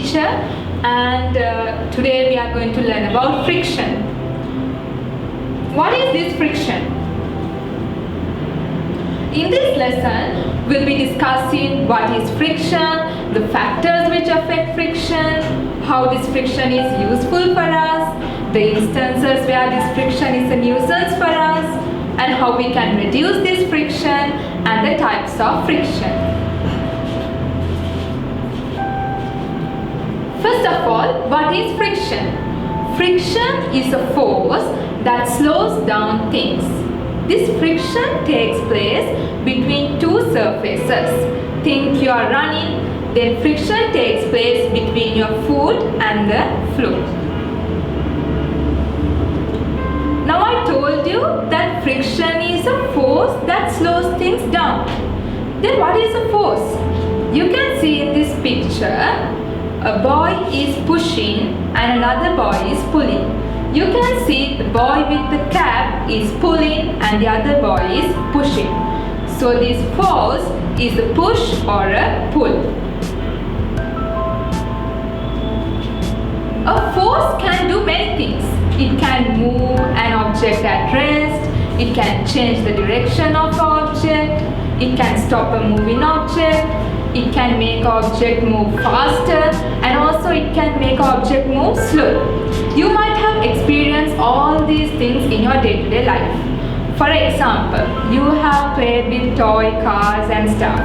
teacher, and today we are going to learn about friction. What is this friction? In this lesson, we'll be discussing what is friction, the factors which affect friction, how this friction is useful for us, the instances where this friction is a nuisance for us, and how we can reduce this friction and the types of friction. First of all, what is friction? Friction is a force that slows down things. This friction takes place between two surfaces. Think you are running, then friction takes place between your foot and the floor. Now I told you that friction is a force that slows things down. Then what is a force? You can see in this picture, a boy is pushing and another boy is pulling. You can see the boy with the cap is pulling and the other boy is pushing. So this force is a push or a pull. A force can do many things. It can move an object at rest. It can change the direction of the object. It can stop a moving object. It can make object move faster, and also it can make object move slow. You might have experienced all these things in your day-to-day life. For example, you have played with toy cars and stuff.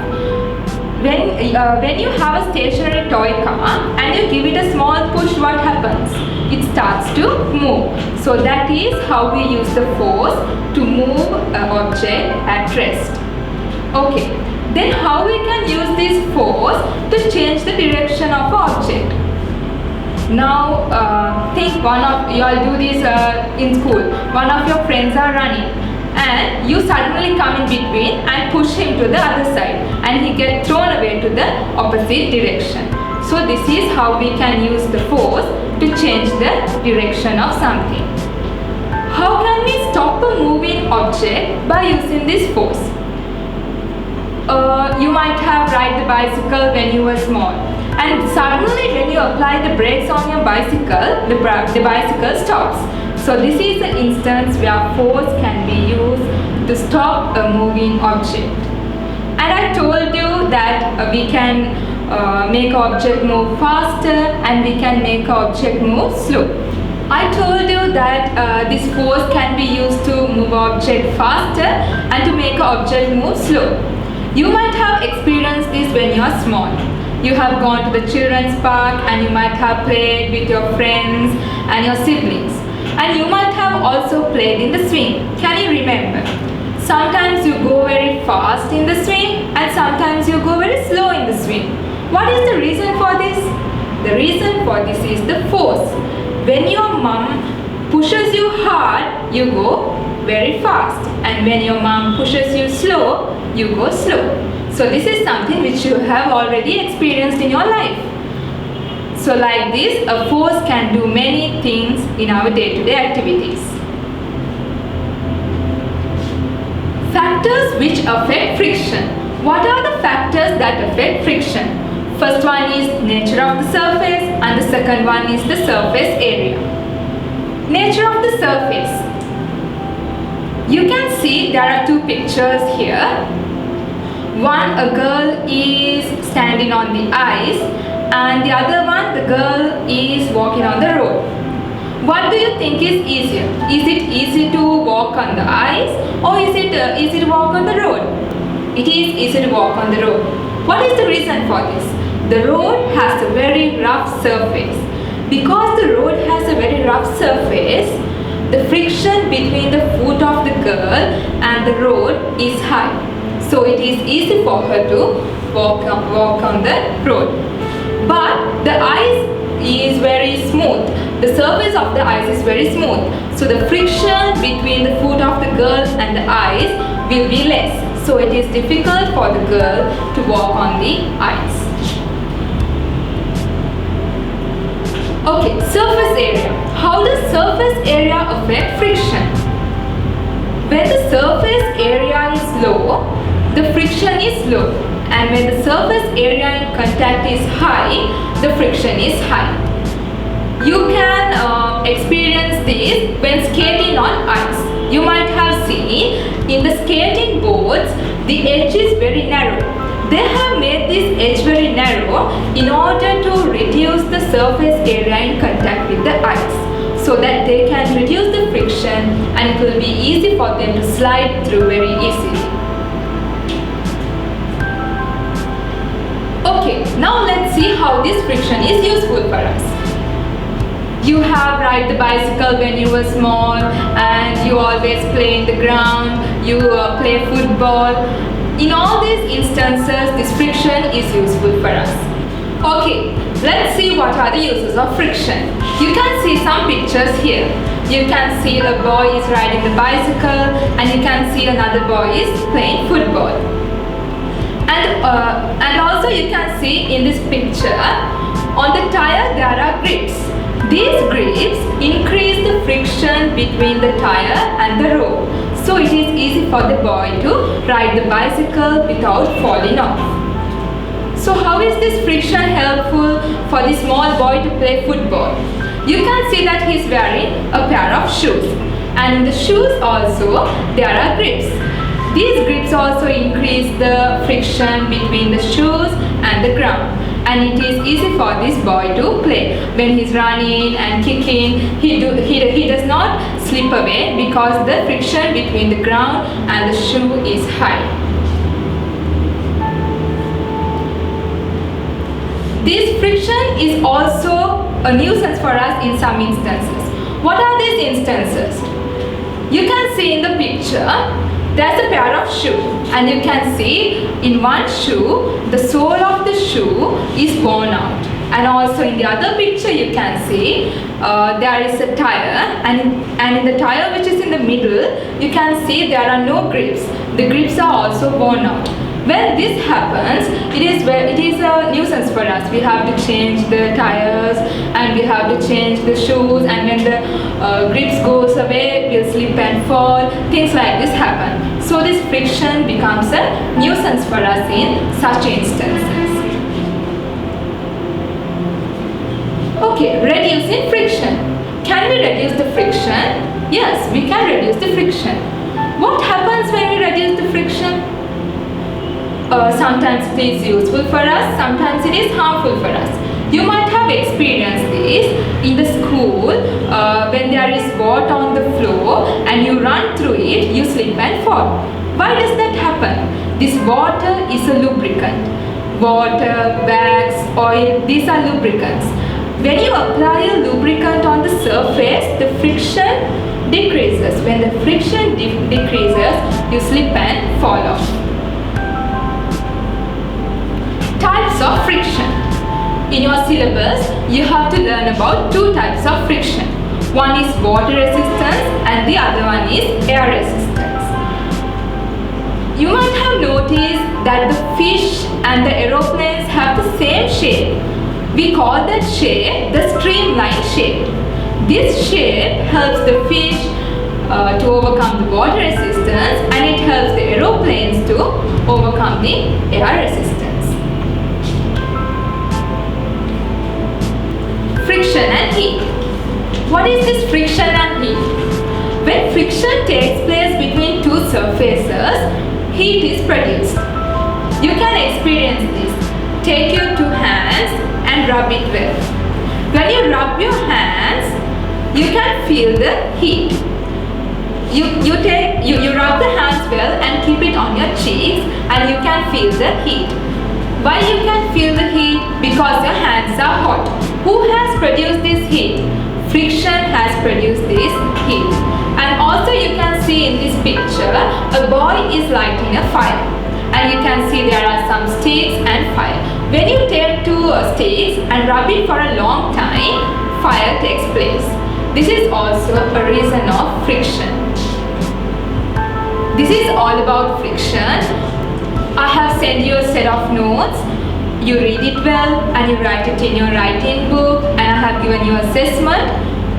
When you have a stationary toy car and you give it a small push, what happens? It starts to move. So that is how we use the force to move an object at rest. Okay. Then how we can use this force to change the direction of an object? Now think you all do this in school. One of your friends are running and you suddenly come in between and push him to the other side and he gets thrown away to the opposite direction. So this is how we can use the force to change the direction of something. How can we stop a moving object by using this force? You might have ride the bicycle when you were small, and suddenly when you apply the brakes on your bicycle, the bicycle stops. So this is an instance where force can be used to stop a moving object. And I told you that we can make object move faster and we can make object move slow. I told you that this force can be used to move object faster and to make object move slow. You might have experienced this when you are small. You have gone to the children's park and you might have played with your friends and your siblings. And you might have also played in the swing. Can you remember? Sometimes you go very fast in the swing and sometimes you go very slow in the swing. What is the reason for this? The reason for this is the force. When your mom pushes you hard, you go very fast. And when your mom pushes you slow, you go slow. So this is something which you have already experienced in your life. So like this, a force can do many things in our day-to-day activities. Factors which affect friction. What are the factors that affect friction? First one is nature of the surface and the second one is the surface area. Nature of the surface. You can see there are two pictures here. One, a girl is standing on the ice, and the other one, the girl is walking on the road. What do you think is easier? Is it easy to walk on the ice or is it easy to walk on the road? It is easy to walk on the road. What is the reason for this? The road has a very rough surface. Because the road has a very rough surface, the friction between the foot of the girl and the road is high. So it is easy for her to walk on the road. But the ice is very smooth. The surface of the ice is very smooth. So the friction between the foot of the girl and the ice will be less. So it is difficult for the girl to walk on the ice. Okay, surface area. How does surface area affect friction? When the surface area is low, the friction is low, and when the surface area in contact is high, the friction is high. You can experience this when skating on ice. You might have seen in the skating boards, the edge is very narrow. They have made this edge very narrow in order to reduce the surface area in contact with the ice, so that they can reduce the friction and it will be easy for them to slide through very easily. Okay, now let's see how this friction is useful for us. You have ride the bicycle when you were small and you always play in the ground, you play football. In all these instances, this friction is useful for us. Okay, let's see what are the uses of friction. You can see some pictures here. You can see a boy is riding the bicycle and you can see another boy is playing football. And also you can see in this picture, on the tire there are grips. These grips increase the friction between the tire and the road. So it is easy for the boy to ride the bicycle without falling off. So how is this friction helpful for the small boy to play football? You can see that he is wearing a pair of shoes. And in the shoes also there are grips. These grips also increase the friction between the shoes and the ground. And it is easy for this boy to play. When he is running and kicking, he does not slip away because the friction between the ground and the shoe is high. This friction is also a nuisance for us in some instances. What are these instances? You can see in the picture, there's a pair of shoes and you can see in one shoe, the sole of the shoe is worn out. And also in the other picture you can see there is a tire and in the tire which is in the middle, you can see there are no grips. The grips are also worn out. When this happens, it is a nuisance for us. We have to change the tires and we have to change the shoes, and when the grips goes away, we'll slip and fall. Things like this happen. So this friction becomes a nuisance for us in such instances. Okay, reducing friction. Can we reduce the friction? Yes, we can reduce the friction. What happens when we reduce the friction? Sometimes it is useful for us, sometimes it is harmful for us. You might have experienced this in the school when there is water on the floor and you run through it, you slip and fall. Why does that happen? This water is a lubricant. Water, wax, oil, these are lubricants. When you apply a lubricant on the surface, the friction decreases. When the friction decreases, you slip and fall off. Types of friction. In your syllabus, you have to learn about two types of friction. One is water resistance and the other one is air resistance. You might have noticed that the fish and the aeroplanes have the same shape. We call that shape the streamline shape. This shape helps the fish to overcome the water resistance, and it helps the aeroplanes to overcome the air resistance. Friction and heat. What is this friction and heat? When friction takes place between two surfaces, heat is produced. You can experience this. Take your two hands and rub it well. When you rub your hands, you can feel the heat. You rub the hands well and keep it on your cheeks, and you can feel the heat. Why you can feel the heat? Because your hands are hot. Who has produced this heat? Friction has produced this heat. And also you can see in this picture, a boy is lighting a fire. And you can see there are some sticks and fire. When you take two sticks and rub it for a long time, fire takes place. This is also a reason of friction. This is all about friction. I have sent you a set of notes. You read it well and you write it in your writing book, and I have given you assessment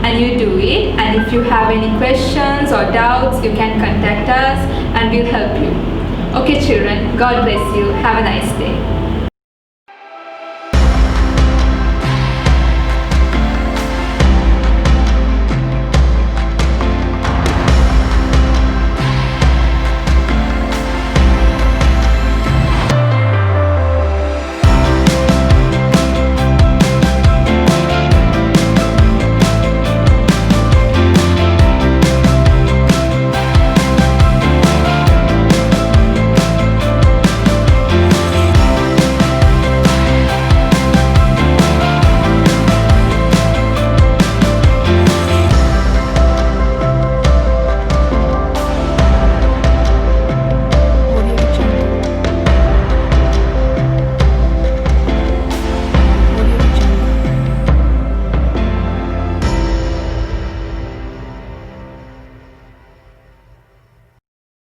and you do it. And if you have any questions or doubts, you can contact us and we'll help you. Okay children, God bless you. Have a nice day.